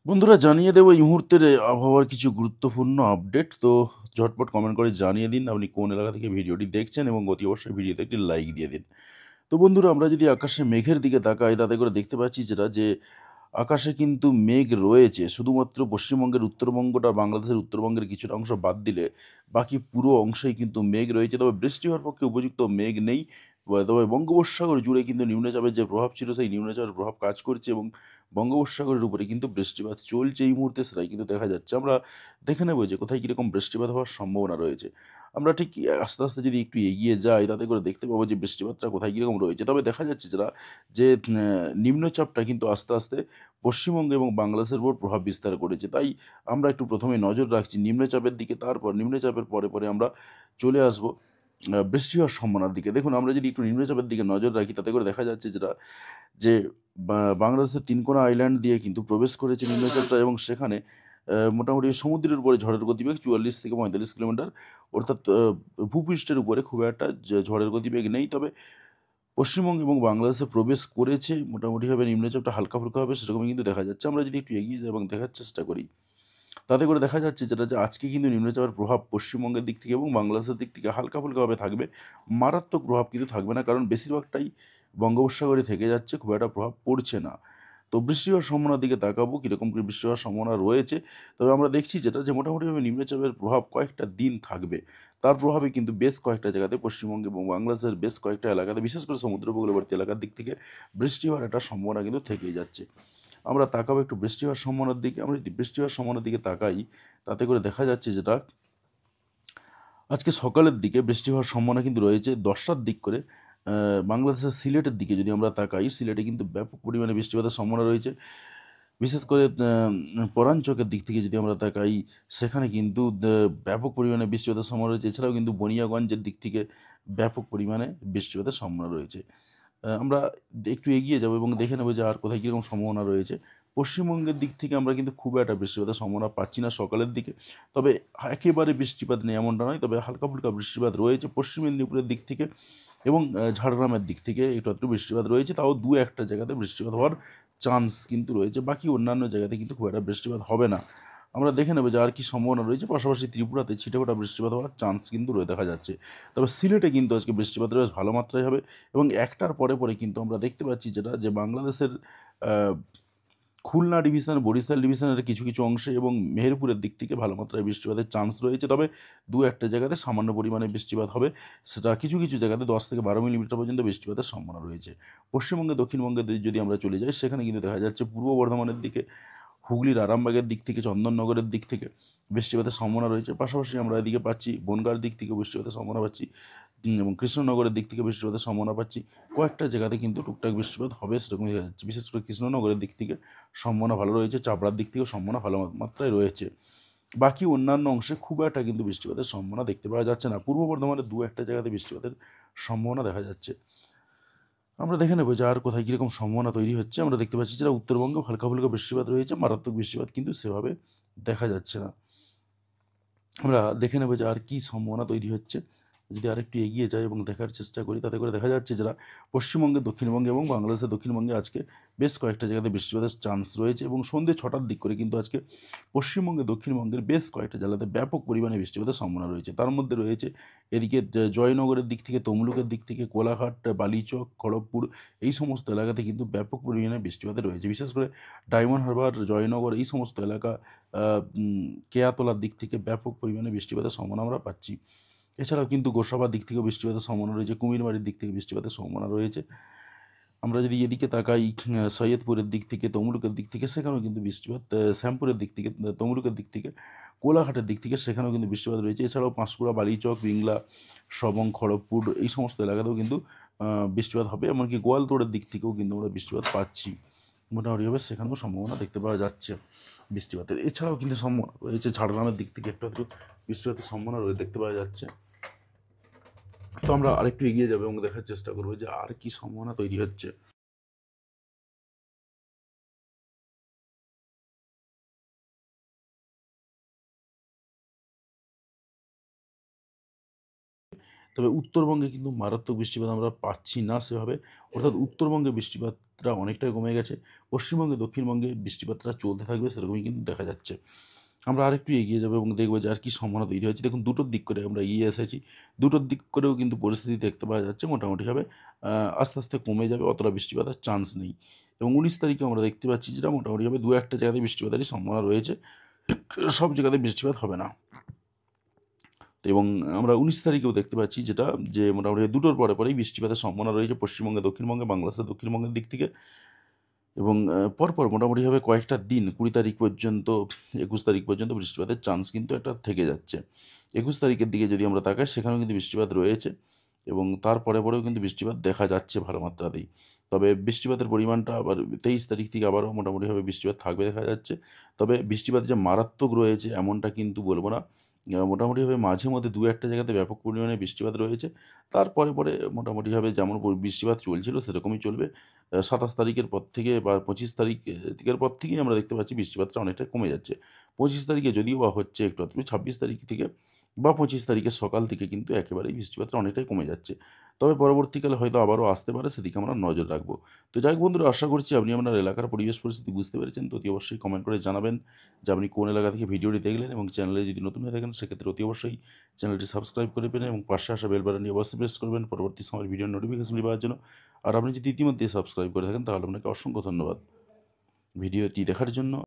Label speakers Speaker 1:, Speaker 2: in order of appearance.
Speaker 1: বন্ধুরা জানিয়ে দেবো এই মুহূর্তের আবহাওয়ার কিছু গুরুত্বপূর্ণ আপডেট। তো ঝটপট কমেন্ট করে জানিয়ে দিন আপনি কোন এলাকা থেকে ভিডিওটি দেখছেন এবং অতি অবশ্যই ভিডিওতে একটি লাইক দিয়ে দিন। তো বন্ধুরা আমরা যদি আকাশে মেঘের দিকে তাকাই তাতে করে দেখতে পাচ্ছি যেটা যে আকাশে কিন্তু মেঘ রয়েছে। শুধুমাত্র পশ্চিমবঙ্গের উত্তরবঙ্গটা বাংলাদেশের উত্তরবঙ্গের কিছুটা অংশ বাদ দিলে বাকি পুরো অংশেই কিন্তু মেঘ রয়েছে। তবে বৃষ্টি হওয়ার পক্ষে উপযুক্ত মেঘ নেই। তবে বঙ্গোপসাগর জুড়ে কিন্তু নিম্নচাপের যে প্রভাব ছিল সেই নিম্নচাপের প্রভাব কাজ করছে এবং বঙ্গোপসাগরের উপরে কিন্তু বৃষ্টিপাত চলছে এই মুহূর্তে সেটাই কিন্তু দেখা যাচ্ছে। আমরা দেখে নেব যে কোথায় কীরকম বৃষ্টিপাত হওয়ার সম্ভাবনা রয়েছে। আমরা ঠিক আস্তে, আস্তে যদি একটু এগিয়ে যাই তাতে করে দেখতে পাবো যে বৃষ্টিপাতটা কোথায় কীরকম রয়েছে। তবে দেখা যাচ্ছে যে নিম্নচাপটা কিন্তু আস্তে, আস্তে পশ্চিমবঙ্গ এবং বাংলাদেশের উপর প্রভাব বিস্তার করেছে। তাই আমরা একটু ১ম এ নজর রাখছি নিম্নচাপের দিকে, তারপর নিম্নচাপের পরে আমরা চলে আসবো বৃষ্টি হওয়ার সম্ভাবনার দিকে। দেখুন আমরা যদি একটু নিম্নচাপের দিকে নজর রাখি তাতে করে দেখা যাচ্ছে যে বাংলাদেশের তিনকোনা আইল্যান্ড দিয়ে কিন্তু প্রবেশ করেছে নিম্নচাপটা এবং সেখানে মোটামুটি সমুদ্রের উপরে ঝড়ের গতিবেগ ৪৪ থেকে ৪৫ কিলোমিটার, অর্থাৎ ভূপৃষ্ঠের উপরে খুব একটা ঝড়ের গতিবেগ নেই। তবে পশ্চিমবঙ্গ এবং বাংলাদেশে প্রবেশ করেছে মোটামুটিভাবে নিম্নচাপটা হালকা-ফুলকা হবে সেরকমই কিন্তু দেখা যাচ্ছে। আমরা যদি একটু এগিয়ে যাই এবং দেখার চেষ্টা করি, তাতে করে দেখা যাচ্ছে যে আজকে কিন্তু নিম্নচাপের প্রভাব পশ্চিমবঙ্গের দিক থেকে এবং বাংলাদেশের দিক থেকে হালকা-ফুলকাভাবে থাকবে। মারাত্মক প্রভাব কিন্তু থাকবে না। কারণ বেশিরভাগটাই বঙ্গোপসাগরে থেকে যাচ্ছে, খুব একটা প্রভাব পড়ছে না। তো বৃষ্টি হওয়ার সম্ভাবনার দিকে তাকাবো, কিরকম করে বৃষ্টি হওয়ার সম্ভাবনা রয়েছে। তবে আমরা দেখছি যে মোটামুটিভাবে নিম্নচাপের প্রভাব কয়েকটা দিন থাকবে। তার প্রভাবে কিন্তু বেশ কয়েকটা জায়গাতে পশ্চিমবঙ্গ এবং বাংলাদেশের বেশ কয়েকটা এলাকাতে বিশেষ করে সমুদ্র উপকূলবর্তী এলাকার দিক থেকে বৃষ্টি হওয়ার একটা সম্ভাবনা কিন্তু থেকেই যাচ্ছে। আমরা তাকাবো একটু বৃষ্টি হওয়ার সম্ভাবনার দিকে। আমরা যদি বৃষ্টি হওয়ার সম্ভাবনার দিকে তাকাই, তাতে করে দেখা যাচ্ছে আজকে সকালের দিকে বৃষ্টি হওয়ার সম্ভাবনা কিন্তু রয়েছে ১০টার দিক করে। বাংলাদেশের সিলেটের দিকে যদি আমরা তাকাই, সিলেটে কিন্তু ব্যাপক পরিমাণে বৃষ্টিপাতের সম্ভাবনা রয়েছে। বিশেষ করে পরাঞ্চকের দিক থেকে যদি আমরা তাকাই, সেখানে কিন্তু ব্যাপক পরিমাণে বৃষ্টিপাতের সম্ভাবনা রয়েছে। এছাড়াও কিন্তু বনিয়াগঞ্জের দিক থেকে ব্যাপক পরিমাণে বৃষ্টিপাতের সম্ভাবনা রয়েছে। আমরা একটু এগিয়ে যাবো এবং দেখে নেবো যে আর কোথায় কীরকম সম্ভাবনা রয়েছে। পশ্চিমবঙ্গের দিক থেকে আমরা কিন্তু খুব একটা বৃষ্টিপাতের সম্ভাবনা পাচ্ছি না সকালের দিকে। তবে একেবারে বৃষ্টিপাত নেই এমনটা নয়। তবে হালকা-ফুলকা বৃষ্টিপাত রয়েছে পশ্চিম মেদিনীপুরের দিক থেকে এবং ঝাড়গ্রামের দিক থেকে একটু আধটু বৃষ্টিপাত রয়েছে। তাও ২-১ টা জায়গাতে বৃষ্টিপাত হওয়ার চান্স কিন্তু রয়েছে। বাকি অন্যান্য জায়গাতে কিন্তু খুব একটা বৃষ্টিপাত হবে না। আমরা দেখে নেব যে আর কি সম্ভাবনা রয়েছে। পাশাপাশি ত্রিপুরাতে ছিটেফোঁটা বৃষ্টিপাত হওয়ার চান্স কিন্তু দেখা যাচ্ছে। তবে সিলেটে কিন্তু আজকে বৃষ্টিপাতটা বেশ ভালো মাত্রায় হবে এবং ১টার পরে কিন্তু আমরা দেখতে পাচ্ছি যে বাংলাদেশের আ খুলনা ডিভিশন, বরিশাল ডিভিশনের কিছু অংশে এবং মেহেরপুরের দিক থেকে ভালো মাত্রায় বৃষ্টিপাতের চান্স রয়েছে। তবে ২-১ টা জায়গাতে সামান্য পরিমাণে বৃষ্টিপাত হবে। সেটা কিছু জায়গাতে ১০ থেকে ১২ মিলিমিটার পর্যন্ত বৃষ্টিপাতের সম্ভাবনা রয়েছে। পশ্চিমবঙ্গে, দক্ষিণবঙ্গে যদি আমরা চলে যাই, সেখানে কিন্তু দেখা যাচ্ছে পূর্ব বর্ধমানের দিকে, হুগলির আরামবাগের দিক থেকে, চন্দননগরের দিক থেকে বৃষ্টিপাতের সম্ভাবনা রয়েছে। পাশাপাশি আমরা এদিকে পাচ্ছি বনগাঁর দিক থেকেও বৃষ্টিপাতের সম্ভাবনা পাচ্ছি এবং কৃষ্ণনগরের দিক থেকে বৃষ্টিপাতের সম্ভাবনা পাচ্ছি। কয়েকটা জায়গাতে কিন্তু টুকটাক বৃষ্টিপাত হবে সেরকমই দেখা যাচ্ছে। বিশেষ করে কৃষ্ণনগরের দিক থেকে সম্ভাবনা ভালো রয়েছে, চাপড়ার দিক থেকেও সম্ভাবনা ভালো মাত্রায় রয়েছে। বাকি অন্যান্য অংশে খুব একটা কিন্তু বৃষ্টিপাতের সম্ভাবনা দেখতে পাওয়া যাচ্ছে না। পূর্ব বর্ধমানের ২-১ টা জায়গাতে বৃষ্টিপাতের সম্ভাবনা দেখা যাচ্ছে। আমরা দেখে নেব যে আর কোথায় কীরকম সম্ভাবনা তৈরি হচ্ছে। আমরা দেখতে পাচ্ছি যে উত্তরবঙ্গেও হালকা-ফুলকা বৃষ্টিপাত রয়েছে। মারাত্মক বৃষ্টিপাত কিন্তু সেভাবে দেখা যাচ্ছে না। আমরা দেখে নেব যে আর কি সম্ভাবনা তৈরি হচ্ছে। যদি আরেকটু এগিয়ে যাই এবং দেখার চেষ্টা করি, তাতে করে দেখা যাচ্ছে পশ্চিমবঙ্গে, দক্ষিণবঙ্গে এবং বাংলাদেশের দক্ষিণবঙ্গে আজকে বেশ কয়েকটা জায়গাতে বৃষ্টিপাতের চান্স রয়েছে এবং সন্ধ্যে ৬টার দিক করে কিন্তু আজকে পশ্চিমবঙ্গে, দক্ষিণবঙ্গের বেশ কয়েকটা জেলাতে ব্যাপক পরিমাণে বৃষ্টিপাতের সম্ভাবনা রয়েছে। তার মধ্যে রয়েছে এদিকে জয়নগরের দিক থেকে, তমলুকের দিক থেকে, কোলাঘাট, বালিচক, খড়গপুর এই সমস্ত এলাকাতে কিন্তু ব্যাপক পরিমাণে বৃষ্টিপাত রয়েছে। বিশেষ করে ডায়মন্ড হারবার, জয়নগর এই সমস্ত এলাকা, আ উম কেয়াতলার দিক থেকে ব্যাপক পরিমাণে বৃষ্টিপাতের সম্ভাবনা আমরা পাচ্ছি। এছাড়াও কিন্তু গোসাবার দিক থেকেও বৃষ্টিপাতের সম্ভাবনা রয়েছে, কুমিরমারির দিক থেকে বৃষ্টিপাতের সম্ভাবনা রয়েছে। আমরা যদি এদিকে তাকাই সৈয়দপুরের দিক থেকে, তমলুকের দিক থেকে সেখানেও কিন্তু বৃষ্টিপাত, শ্যামপুরের দিক থেকে, তমলুকের দিক থেকে, কোলাঘাটের দিক থেকে সেখানেও কিন্তু বৃষ্টিপাত রয়েছে। এছাড়াও পাঁশকুড়া, বালিচক, বিংলা, সবং, খড়গপুর এই সমস্ত এলাকাতেও কিন্তু আ বৃষ্টিপাত হবে। এমনকি গোয়ালতোড়ের দিক থেকেও কিন্তু আমরা বৃষ্টিপাত পাচ্ছি। মোটামুটিভাবে সেখানেও সম্ভাবনা দেখতে পাওয়া যাচ্ছে বৃষ্টিপাতের। এছাড়াও কিন্তু সম্ভাবনা রয়েছে ঝাড়গ্রামের দিক থেকে একটু আধটু বৃষ্টিপাতের সম্ভাবনা দেখতে পাওয়া যাচ্ছে। তো আমরা আরেকটু এগিয়ে যাবো এবং দেখার চেষ্টা করবো যে আর কি সম্ভাবনা তৈরি হচ্ছে। তবে উত্তরবঙ্গে কিন্তু মারাত্মক বৃষ্টিপাত আমরা পাচ্ছি না সেভাবে, অর্থাৎ উত্তরবঙ্গে বৃষ্টিপাতটা অনেকটাই কমে গেছে। পশ্চিমবঙ্গে, দক্ষিণবঙ্গে বৃষ্টিপাতটা চলতে থাকবে সেরকমই কিন্তু দেখা যাচ্ছে। আমরা আরেকটু এগিয়ে যাবো এবং দেখবো যে আর কি সম্ভাবনা তৈরি হয়েছে। দেখুন দুটোর দিক করে আমরা এগিয়ে এসেছি। দুটোর দিক করেও কিন্তু পরিস্থিতি দেখতে পাওয়া যাচ্ছে মোটামুটিভাবে আস্তে, আস্তে কমে যাবে, অতটা বৃষ্টিপাতের চান্স নেই। এবং 19 তারিখে আমরা দেখতে পাচ্ছি যেটা মোটামুটিভাবে ২-১টা জায়গাতে বৃষ্টিপাতেরই সম্ভাবনা রয়েছে। সব জায়গাতে বৃষ্টিপাত হবে না। তো এবং আমরা 19 তারিখেও দেখতে পাচ্ছি যেটা যে মোটামুটি দুটোর পরে, পরেই বৃষ্টিপাতের সম্ভাবনা রয়েছে পশ্চিমবঙ্গে, দক্ষিণবঙ্গে, বাংলাদেশের দক্ষিণবঙ্গের দিক থেকে। এবং পরপর মোটামুটিভাবে কয়েকটা দিন ২০ তারিখ পর্যন্ত, ২১ তারিখ পর্যন্ত বৃষ্টিপাতের চান্স কিন্তু একটা থেকে যাচ্ছে। ২১ তারিখের দিকে যদি আমরা তাকাই সেখানেও কিন্তু বৃষ্টিপাত রয়েছে এবং তার পরেও কিন্তু বৃষ্টিপাত দেখা যাচ্ছে ভালো মাত্রাতেই। তবে বৃষ্টিপাতের পরিমাণটা আবার ২৩ তারিখ থেকে আবারও মোটামুটিভাবে বৃষ্টিপাত থাকবে দেখা যাচ্ছে। তবে বৃষ্টিপাত যে মারাত্মক রয়েছে এমনটা কিন্তু বলব না। মোটামুটিভাবে মাঝে মধ্যে ২-১টা জায়গাতে ব্যাপক পরিমাণে বৃষ্টিপাত রয়েছে। তার পরে মোটামুটিভাবে যেমন বৃষ্টিপাত চলছিল সেরকমই চলবে। ২৭ তারিখের পর থেকে বা ২৫ তারিখের পর থেকেই আমরা দেখতে পাচ্ছি বৃষ্টিপাতটা অনেকটা কমে যাচ্ছে। ২৫ তারিখে যদিও বা হচ্ছে একটু আধটু, ২৬ তারিখ থেকে বা ২৫ তারিখের সকাল থেকে কিন্তু একেবারেই বৃষ্টিপাতটা অনেকটাই কমে যাচ্ছে। তবে পরবর্তীকালে হয়তো আবারও আসতে পারে, সেদিকে আমরা নজর রাখবো। তো যাই হোক বন্ধুরা, আশা করছি আপনি আপনার এলাকার পরিবেশ পরিস্থিতি বুঝতে পেরেছেন। তো অতি অবশ্যই কমেন্ট করে জানাবেন যে আপনি কোন এলাকা থেকে ভিডিওটি দেখলেন, এবং চ্যানেলে যদি নতুন হয়ে থাকেন সেক্ষেত্রে অতি অবশ্যই চ্যানেলটি সাবস্ক্রাইব করে নেবেন এবং পাশে আসা বেল বাটনটি অবশ্যই প্রেস করবেন পরবর্তী সময়ের ভিডিওর নোটিফিকেশনটি পাওয়ার জন্য। আর আপনি যদি ইতিমধ্যে সাবস্ক্রাইব করে থাকেন তাহলে আপনাকে অসংখ্য ধন্যবাদ ভিডিওটি দেখার জন্য।